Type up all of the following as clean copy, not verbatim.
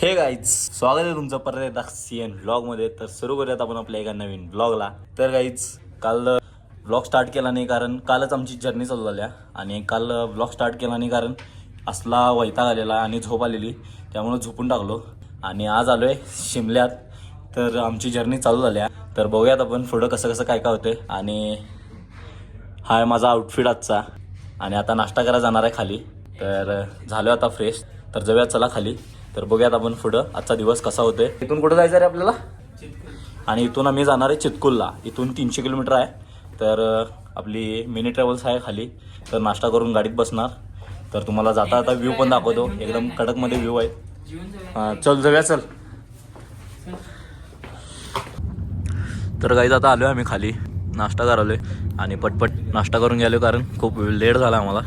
हे गाईज, स्वागत आहे तुमचं परत एकदा CN व्लॉगमध्ये. तर सुरू करूयात आपण आपल्या एका नवीन व्लॉगला. तर गाईज, काल व्लॉग स्टार्ट केला नाही कारण कालच आमची जर्नी चालू झाल्या आणि काल व्लॉग स्टार्ट केला नाही कारण असला वैताग आलेला आणि झोप आलेली, त्यामुळे झोपून टाकलो. आणि आज आलो आहे शिमल्यात. तर आमची जर्नी चालू झाल्या. तर बघूयात आपण पुढं कसं कसं काय काय होते. आणि हा आहे माझा आउटफिट आजचा. आणि आता नाश्ता करायला जाणार आहे खाली. तर झालो आता फ्रेश. तर जाऊया चला खाली. तर बघूयात आपण पुढं आजचा दिवस कसा होतोय. इथून कुठं जायचं आहे आपल्याला? आणि इथून आम्ही जाणार आहे चितकुलला. इथून 300 किलोमीटर आहे. तर आपली मिनी ट्रॅव्हल्स आहे खाली. तर नाश्ता करून गाडीत बसणार. तर तुम्हाला जाता आता व्ह्यू पण दाखवतो. एकदम कडकमध्ये व्ह्यू आहे. चल जाऊया चल. तर गाईज आता आलो आहे आम्ही खाली. नाश्ता करालोय आणि पटपट नाश्ता करून गेलो कारण खूप लेट झाला आम्हाला.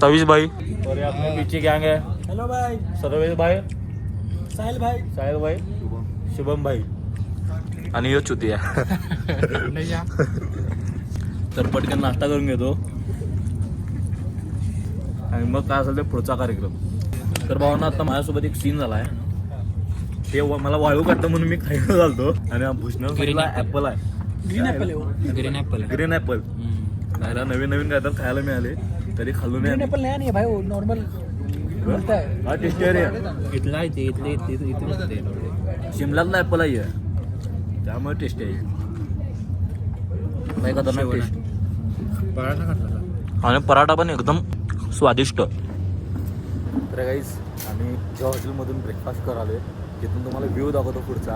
तवीश भाई और अपने पीछे गैंग है. हेलो भाई. सर्वेश भाई, साहिल भाई. शुभम भाई आणि यो चुती आहे. तर पटकन नाश्ता करून घेतो आणि मग काय असेल ते पुढचा कार्यक्रम. तर भावांना आता माझ्यासोबत एक सीन झाला आहे. ते मला वाळू काढतं म्हणून मी खायला घालतो आणि भुसणं ॲपल आहे. ग्रीन ॲपल खायला नवीन काय तर खायला मिळाले तरी खाल्लो नाही. एप्पल नया नहीं है भाई, वो नॉर्मल मिलता है. हा टेस्टी आहे रे. इथला आहे ते इथले शिमल्यातला ॲपल आहे त्यामुळे टेस्टी आहे. नाही खतरनाक टेस्ट. पराठा खाल्ला आणि पराठा पण एकदम स्वादिष्ट. तर गाईज, आम्ही ज्या हॉटेलमधून ब्रेकफास्ट करालोय तिथून तुम्हाला व्ह्यू दाखवतो पुढचा.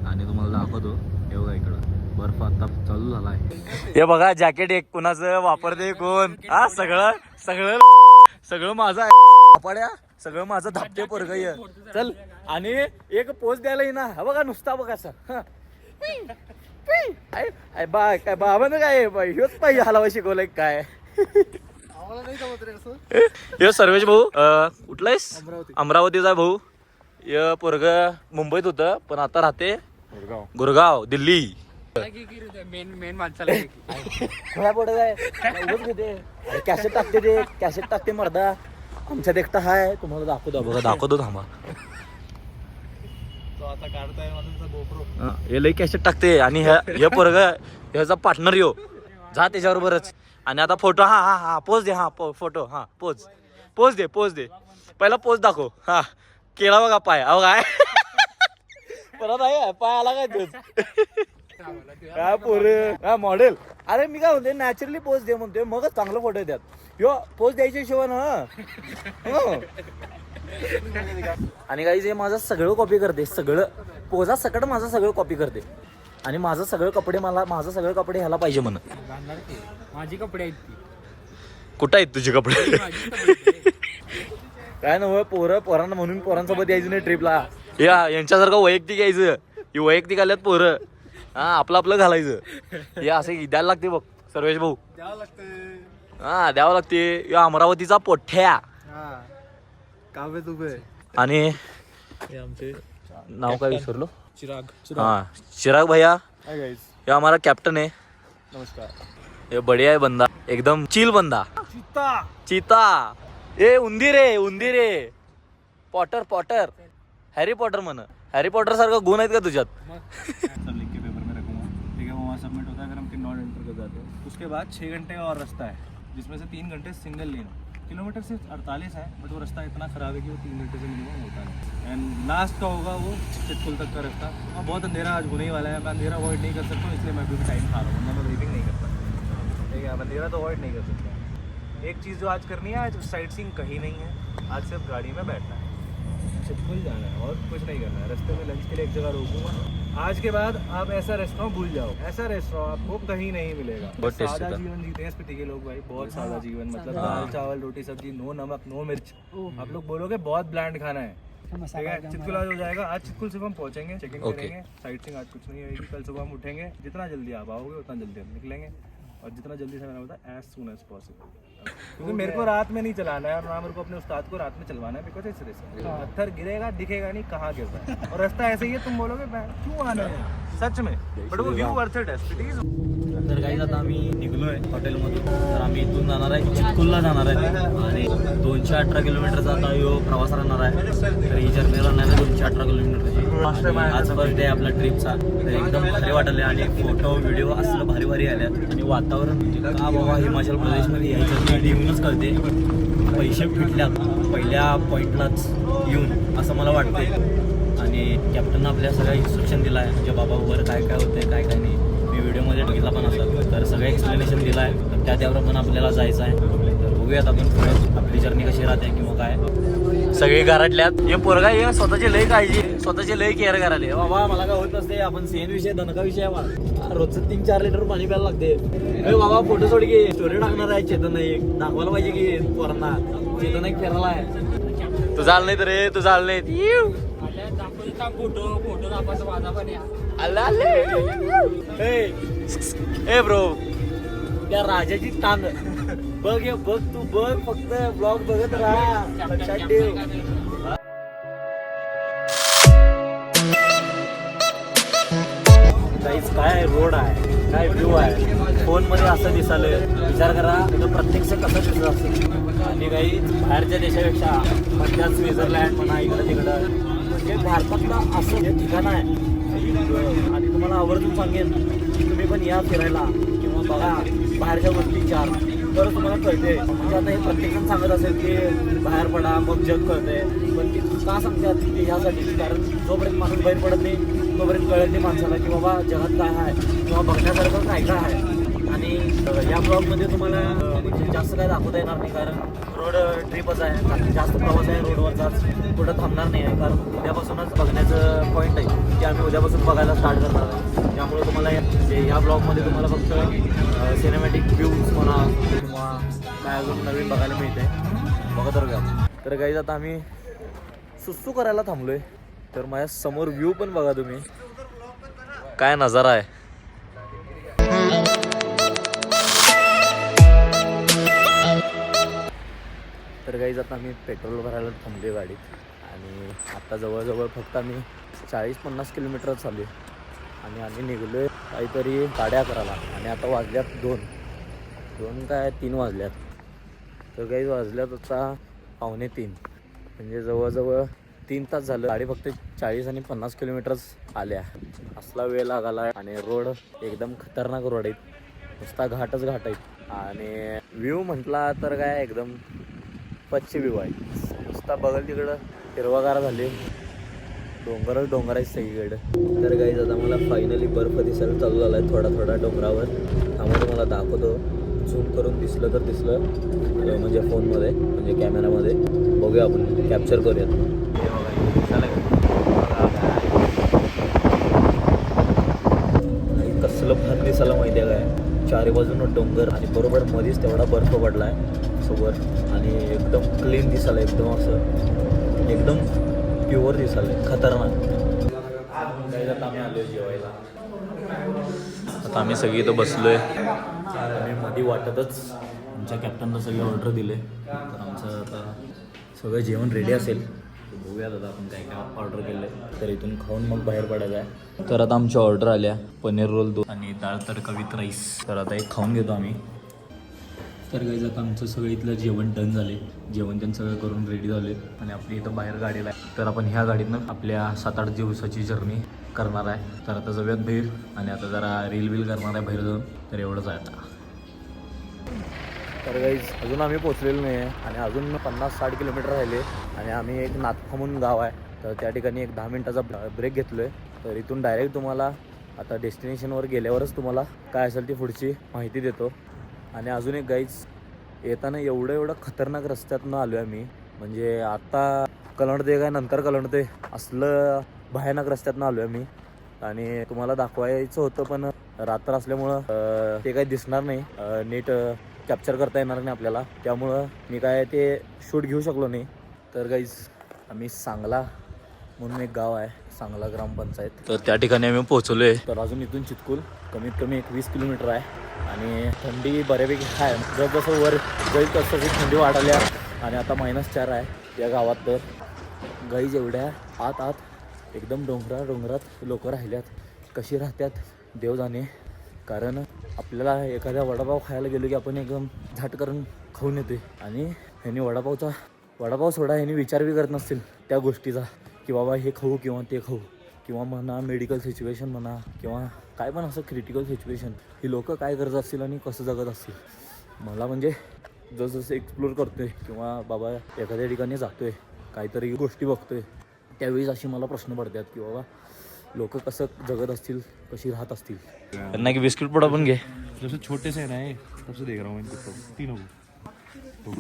आणि तुम्हाला दाखवतो हे बघा इकडं बर्फ आता चालू झाला आहे. हे बघा जॅकेट एक कुणाचं वापरते कोण. हा सगळं सगळं सगळं माझं आहे. पड्या सगळं माझं धापते पोरग चल. आणि एक पोच द्यायला ना हा बघा नुसता बघा सर. बा काय बाबानं काय ह्योच पाहिजे हलवा शिकवलंय काय. हे सर्वेश भाऊ कुठलायस? अमरावतीचा भाऊ. हे पोरग मुंबईत होतं पण आता राहते गुरगाव दिल्ली. मेन माणसाला कॅसेट टाकते ते कॅसेट टाकते मर्दा. आमच्यात एकटा हाय तुम्हाला दाखवतो बघा दाखवतो थांबा. हे लई कॅसेट टाकते आणि हे पोरग ह्याचा पार्टनर यो जा त्याच्याबरोबरच. आणि आता फोटो हा हा हा पोज दे. हा फोटो हा पोज दे पहिला पोज दाखव. हा केला बघा पाय. अहो काय परत आहे पाय आला काय तोच काय पोर मॉडेल. अरे मी काय म्हणते नॅचरली पोज दे म्हणतोय मगच चांगलं फोटो येतात. यो पोज द्यायच्या शिवाय आणि काही जे माझं सगळं कॉपी करते. सगळं पोजा सकट माझं सगळं कॉपी करते. आणि माझं सगळं कपडे ह्याला पाहिजे म्हण. माझी कपडे आहेत ती. कुठं आहेत तुझे कपडे? काय नव्ह पोरांना म्हणून पोरांसोबत यायचं नाही ट्रिपला. यांच्यासारखं वैयक्तिक यायचं. ही वैयक्तिक आल्यात पोरं. हा आपलं घालायचं. हे असे द्यायला लागते बघ सर्वेश भाऊ. द्यावं लागते. या अमरावतीचा पोठ्या काव्य तुबे. आणि आमचे नाव काय विसरलो. चिराग. चिराग भैया. Hi guys. ये हमारा कैप्टन है. नमस्कार. ये बढ़िया है बंदा. एकदम चिल बंदा. चीता. ए उंदीर आहे. पॉटर हॅरी पॉटर म्हण. हॅरी पॉटर सारखं गुण आहेत का तुझ्यात? सब लिख के पेपर में रखूंगा. ठीक है, वो वहाँ सबमिट होता है. अगर हम पिन नॉट एंटर कर जाते हैं उसके बाद 6 घंटे का और रास्ता है जिसमें से 3 घंटे सिंगल लेन. किलोमीटर से 48 है बट वो रास्ता इतना ख़राब है कि वो 3 घंटे से मिनिमम होता नहीं. एंड लास्ट का होगा वो चितकुल तक का रास्ता. वहाँ बहुत अंधेरा आज होने ही वाला है. मैं अंधेरा अवॉइड नहीं कर सकता हूँ इसलिए मैं भी टाइम खा रहा हूँ वरना मैं वेटिंग नहीं करता. ठीक है, अंधेरा तो अवॉइड नहीं कर सकता. एक चीज़ जो आज करनी है, आज साइट सीइंग कहीं नहीं है. आज सिर्फ गाड़ी में बैठना है, चितकुल जाना है और कुछ नहीं करना है. रास्ते में लंच के लिए एक जगह रोकूंगा. आज के बाद आप ऐसा रेस्टोरेंट भूल जाओ. ऐसा रेस्टोरेंट आपको कहीं नहीं मिलेगा. बहुत टेस्टी सादा था. जीवन जीते हैं स्पीति के लोग भाई. बहुत सादा जीवन, मतलब दाल चावल रोटी सब्जी, नो नमक नो मिर्च. आप लोग बोलोगे बहुत ब्लैंड खाना है. ठीक है, चितकुल आज हो जाएगा. आज चितकुल सिर्फ हम पहुंचेंगे, चेकिंग करेंगे. साइट सीइंग आज कुछ नहीं होगी. कल सुबह हम उठेंगे. जितना जल्दी आप आओगे उतना जल्दी हम निकलेंगे. और जितना जल्दी से मैंने बताया एज सून एज पॉसिबल. क्योंकि मेरे को रात में नहीं चलाना है और ना मेरे को अपने उस्ताद को रात में चलवाना है. बिकॉज इस रिस्क पत्थर गिरेगा दिखेगा नहीं कहाँ गिर रहा है. और रास्ता ऐसे ही है. तुम बोलोगे क्यों आना है सच में, बट वो व्यू वर्थ इट है. तर काही आता आम्ही निघलोय हॉटेलमधून. तर आम्ही इथून जाणार आहे चितकुलला जाणार आहे आणि 218 किलोमीटरचा आता यो प्रवास राहणार आहे. तर ही जर्नी राहणार आहे 218 किलोमीटरची. आज फर्स्ट डे आपला ट्रिपचा. तर एकदम भारी वाटले आणि फोटो व्हिडिओ असलं भारी भारी आल्यात आणि वातावरण म्हणजे का बाबा हिमाचल प्रदेशमध्ये यायचं येऊनच कळते. पैसे फिटल्यात पहिल्या पॉईंटलाच येऊन असं मला वाटते. आणि कॅप्टननं आपल्या सगळ्या इन्स्ट्रक्शन दिला आहे म्हणजे बाबा वर काय काय होतं काय काय नाही. मी व्हिडिओमध्ये बघितला पण असेल तर सगळं एक्सप्लेनेशन दिलं आहे. तर त्याप्रमाणे आपल्याला जायचं आहे. तर बघूयात आपण पुढे आपली जर्नी कशी राहते किंवा काय. सगळी घरातल्यात हे पोरगा हे स्वतःची लय काळजी स्वतःची लय केअर करायला. बाबा मला काय होत नसते. आपण सेन विषय दणका विषय रोजचं 3-4 लिटर पाणी प्यायला लागते. बाबा फोटो सोड की स्टोरी टाकणार आहे चेतन एक दाखवायला पाहिजे की पोरांना चेतन एक फिरायला आहे. तू झालं नाही तर रे तू झालं नाही फोटो दाखवायचा माझा पण ए ब्रो त्या राजाची टांग बघ हे बघ तू बघ फक्त ब्लॉग बघत राहा लक्षात ठेव. काय रोड आहे काय व्ह्यू आहे फोन मध्ये असं दिसालंय. विचार करा तिथं प्रत्यक्ष कसं दिसत असेल. आणि काही बाहेरच्या देशापेक्षा म्हणजे स्वित्झर्लंड म्हणा इकडं तिकडं म्हणजे भारतातलं असं हे ठिकाण आहे. आणि तुम्हाला आवर्जून सांगेन की तुम्ही पण या फिरायला किंवा बघा बाहेरच्या गोष्टी चार तर तुम्हाला कळते. म्हणजे आता हे प्रत्येकजण सांगत असेल की बाहेर पडा मग जग कळते. पण ती का सांगतात की ह्यासाठी कारण जोपर्यंत माणूस बाहेर पडत नाही तोपर्यंत कळत नाही माणसाला की बाबा जगात काय आहे किंवा बघण्यासारखं काय काय आहे. आणि या ब्लॉगमध्ये तुम्हाला म्हणजे जास्त काय दाखवता येणार नाही कारण रोड ट्रिपच आहे. जास्त प्रवास आहे रोडवरचाच कुठं थांबणार नाही आहे कारण उद्यापासूनच बघण्याचं पॉईंट आहे की आम्ही उद्यापासून बघायला स्टार्ट करणार आहे. त्यामुळे तुम्हाला या ब्लॉगमध्ये तुम्हाला फक्त सिनेमॅटिक व्ह्यूज म्हणा किंवा काय अजून नवीन बघायला मिळते बघा तर का. तर काही आता आम्ही सुस्सू करायला थांबलोय. तर माझ्या समोर व्ह्यू पण बघा तुम्ही काय नजारा आहे. तर काही आता आम्ही पेट्रोल भरायला थांबलो गाडीत आणि आता जवळजवळ फक्त आम्ही 40-50 किलोमीटर चालू आणि आम्ही निघलो आहे काहीतरी 11:30ला आणि आता वाजल्यात 2 काय 3 वाजल्यात. तर काही वाजल्यात आता 2:45 म्हणजे जवळजवळ 3 तास झालं. गाडी फक्त 40 आणि 50 किलोमीटरच आल्या. असला वेळ लागाला आणि रोड एकदम खतरनाक रोड आहेत. नुसता घाटच घाट आहेत. आणि व्ह्यू म्हटला तर काय एकदम पच्ची व्ह्यू आहे. नुसता बघल तिकडं हिरवागार झाले डोंगर आहेत सगळीकडं. तर काही आता मला फायनली बर्फ दिसायला चालू झाला आहे थोडा थोडा डोंगरावर. त्यामुळे तुम्हाला दाखवतो झूम करून दिसलं तर दिसलं म्हणजे फोनमध्ये म्हणजे कॅमेरामध्ये बघूया आपण कॅप्चर करूयात. कसलं भात दिसायला माहिती आहे काय. चारी बाजूनं डोंगर आणि बरोबर मध्येच तेवढा बर्फ पडला आहे सोबत आणि एकदम क्लीन दिसायला एकदम असं एकदम प्युअर दिसायला खतरनाक. आता आम्ही आलो जेवायला. आता आम्ही सगळी इथं बसलोय आणि मध्ये वाटतच आमच्या कॅप्टनला सगळी ऑर्डर दिले. तर आमचं आता सगळं जेवण रेडी असेल. बघूया दादा आपण काय काय ऑर्डर केलं आहे. तर इथून खाऊन मग बाहेर पडायचं आहे. तर आता आमच्या ऑर्डर आल्या पनीर रोल 2 आणि डाळ तडका विथ राईस. तर आता एक खाऊन घेतो आम्ही. तर काही आता आमचं सगळं इथलं जेवण डन झाले. जेवण त्यांचं सगळं करून रेडी झाले आणि आपली इथं बाहेर गाडीला आहे. तर आपण ह्या गाडीतनं आपल्या 7-8 दिवसाची जर्नी करणार आहे. तर आता जाऊयात बाहेर आणि आता जरा रील करणार आहे बाहेर जाऊन. तर एवढंच आहे आता. तर गाईज अजून आम्ही पोचलेलो नाही आहे आणि अजून 50-60 किलोमीटर राहिले आणि आम्ही एक नाथपा म्हणून गाव आहे. तर त्या ठिकाणी एक 10 मिनिटाचा ब्रेक घेतलो आहे. तर इथून डायरेक्ट तुम्हाला आता डेस्टिनेशनवर गेल्यावरच तुम्हाला काय असेल ती पुढची माहिती देतो. आणि अजून एक गाईज येताना एवढं खतरनाक रस्त्यातनं आलो आहे मी. म्हणजे आता कलंडते काय नंतर कलंडते असलं भयानक रस्त्यातनं आलो आहे मी. आणि तुम्हाला दाखवायचं होतं पण रात्र असल्यामुळं ते काही दिसणार नाही नीट कॅप्चर करता येणार नाही आपल्याला. त्यामुळं मी काय ते शूट घेऊ शकलो नाही. तर गाईज आम्ही सांगला म्हणून एक गाव आहे सांगला ग्रामपंचायत. तर त्या ठिकाणी आम्ही पोहोचलो आहे. तर अजून इथून चितकुल कमीत कमी 20 किलोमीटर आहे आणि थंडी बऱ्यापैकी आहे. जसं वर जाईल तसं थंडी वाढाल्या आणि आता -4 आहे या गावात. तर गाईज एवढ्या आत एकदम डोंगरात लोक राहिल्यात. कशी राहतात देव जाणे. कारण आपल्याला एखाद्या वडापाव खायला गेलो की आपण एकदम झट करून खाऊन येते आणि ह्यांनी वडापाव सोडा ह्यांनी विचार बी करत नसतील त्या गोष्टीचा की बाबा हे खाऊ किंवा ते खाऊ किंवा म्हणा मेडिकल सिच्युएशन म्हणा किंवा काय पण असं क्रिटिकल सिच्युएशन ही लोक काय करत असतील आणि कसं जगत असतील. मला म्हणजे जसं एक्सप्लोर करतोय किंवा बाबा एखाद्या ठिकाणी जातोय काहीतरी गोष्टी बघतोय त्यावेळीच अशी मला प्रश्न पडतात की बाबा लोक कसं जगत असतील कशी राहत असतील. त्यांना की बिस्किट पुडा पण घे. जैसे छोटे से ना है तब से देख रहा हूँ इनको तीनों को.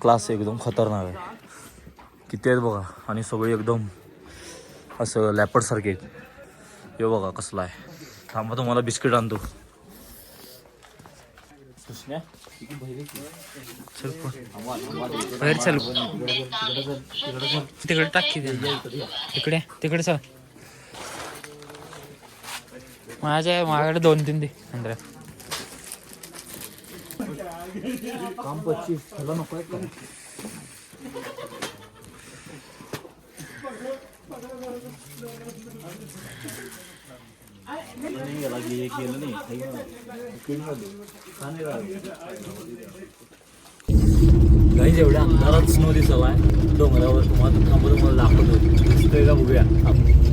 क्लास एकदम खतरनाक आहे. किती आहेत बघा आणि सगळे एकदम असं लॅपडसारखे आहेत. हे बघा कसला आहे. थांबा तुम्हाला बिस्किट आणतो. बाहेर चल तिकडे टाक की तिकडे तिकडे चल माझ्याकडे 2-3 दे अंदर. काम 25 ह्याला नको आहे का? काही एवढ्या अंधारात स्नो दिसला आहे डोंगरावर. तुम्हाला दाखवतो दिसतोय का बघूया.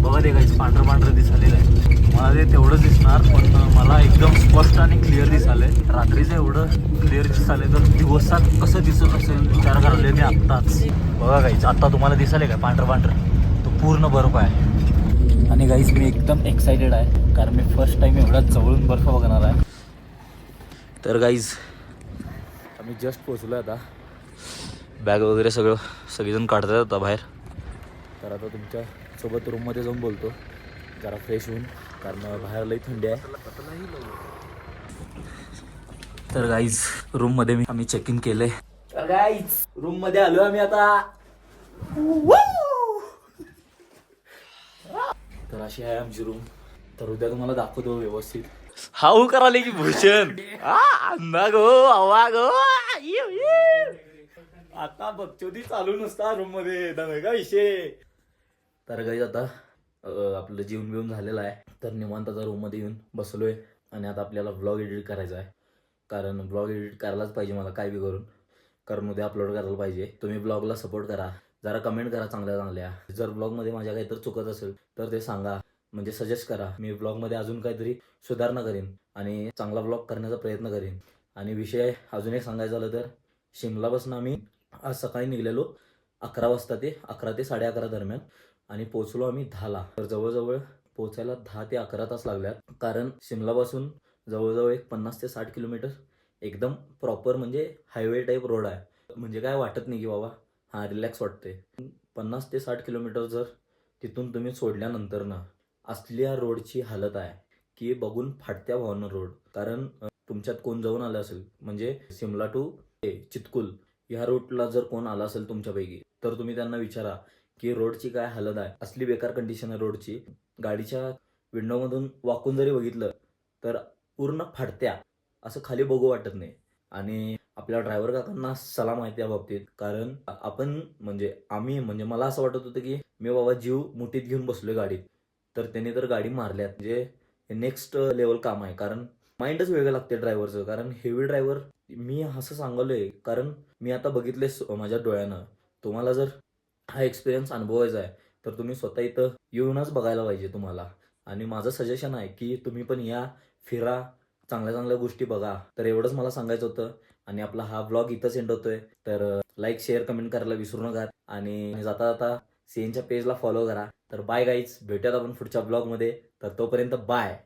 बघा ते काही पांढरं दिसालेलं आहे. मला ते तेवढंच दिसणार पण मला एकदम स्पष्ट आणि क्लिअर दिसालंय. रात्रीचं एवढं क्लिअर दिसालंय तर दिवसात कसं दिसत असेल विचार करायला मी आत्ताच. बघा काहीच आत्ता तुम्हाला दिसाले का पांढरं तो पूर्ण बर्फ आहे. आणि गाईज मी एकदम एक्सायटेड आहे कारण मी फर्स्ट टाइम एवढा जवळून बर्फ बघणार आहे. तर गाईज आम्ही जस्ट पोचलो आता. बॅग वगैरे सगळेजण काढतात आता बाहेर. तर आता तुमच्यासोबत रूममध्ये जाऊन बोलतो जरा फ्रेश होऊन कारण बाहेर लई थंडी आहे. तर गाईज रूममध्ये आम्ही चेक इन केलंय. तर गाईज रूममध्ये आलो आम्ही आता. तर अशी आहे आमची रूम. तर उद्या तुम्हाला दाखवतो व्यवस्थित. हाऊ कराले की भूषण गो हवा गो. आता बकचोदी चालू नसता रूम मध्ये दमे का विषय. तर गाईज आता आपलं जेवण बिवून झालेलं आहे. तर निवांत आता रूम मध्ये येऊन बसलोय आणि आता आपल्याला व्लॉग एडिट करायचा आहे कारण व्लॉग एडिट करायलाच पाहिजे मला काय बी करून कारण उद्या अपलोड करायला पाहिजे. तुम्ही ब्लॉगला सपोर्ट करा जरा कमेंट करा चांगल्या. जर ब्लॉगमध्ये माझ्या काहीतरी चुकत असेल तर ते सांगा म्हणजे सजेस्ट करा. मी ब्लॉगमध्ये अजून काहीतरी सुधारणा करीन आणि चांगला ब्लॉग करण्याचा प्रयत्न करीन. आणि विषय अजून एक सांगायचं झालं तर शिमलापासून आम्ही आज सकाळी निघलेलो 11 वाजता ते 11 ते 11:30 दरम्यान आणि पोहोचलो आम्ही 10ला. तर जवळजवळ पोहोचायला 10 ते 11 तास लागल्यात कारण शिमलापासून जवळजवळ एक 50 ते 60 किलोमीटर एकदम प्रॉपर म्हणजे हायवे टाईप रोड आहे. म्हणजे काय वाटत नाही की बाबा हां रिलॅक्स वाटते. 50 ते 60 किलोमीटर जर तिथून तुम्ही सोडल्यानंतर ना असल्या रोडची हालत आहे की बघून फाटत्या भावना रोड. कारण तुमच्यात कोण जाऊन आलं असेल म्हणजे शिमला टू चितकुल ह्या रूटला जर कोण आला असेल तुमच्यापैकी तर तुम्ही त्यांना विचारा की रोडची काय हालत आहे. असली बेकार कंडिशन आहे रोडची. गाडीच्या विंडोमधून वाकून जरी बघितलं तर पूर्ण फाटत्या असं खाली बघू वाटत नाही. आणि आपल्या ड्रायव्हर काकांना सलाम आहे त्या बाबतीत कारण आपण आम्ही मला असं वाटत होतं की मी बाबा जीव मुठीत घेऊन बसलोय गाडीत तर त्यांनी तर गाडी मारल्यात. म्हणजे नेक्स्ट लेवल काम आहे कारण माइंडच वेगळं लागते ड्रायव्हरचं. कारण हेवी ड्रायव्हर मी असं सांगलोय कारण मी आता बघितले माझ्या डोळ्यानं. तुम्हाला जर हा एक्सपिरियन्स अनुभवायचा आहे तर तुम्ही स्वतः इथं येऊनच बघायला पाहिजे तुम्हाला. आणि माझं सजेशन आहे की तुम्ही पण या फिरा चांगल्या गोष्टी बघा. तर एवढंच मला सांगायचं होतं आणि आपला हा व्लॉग इथंच एंड होतोय. तर लाईक शेअर कमेंट करायला विसरू नका आणि जाता सीएनच्या पेजला फॉलो करा. तर बाय गाईज भेटूयात आपण पुढच्या ब्लॉगमध्ये. तर तोपर्यंत बाय.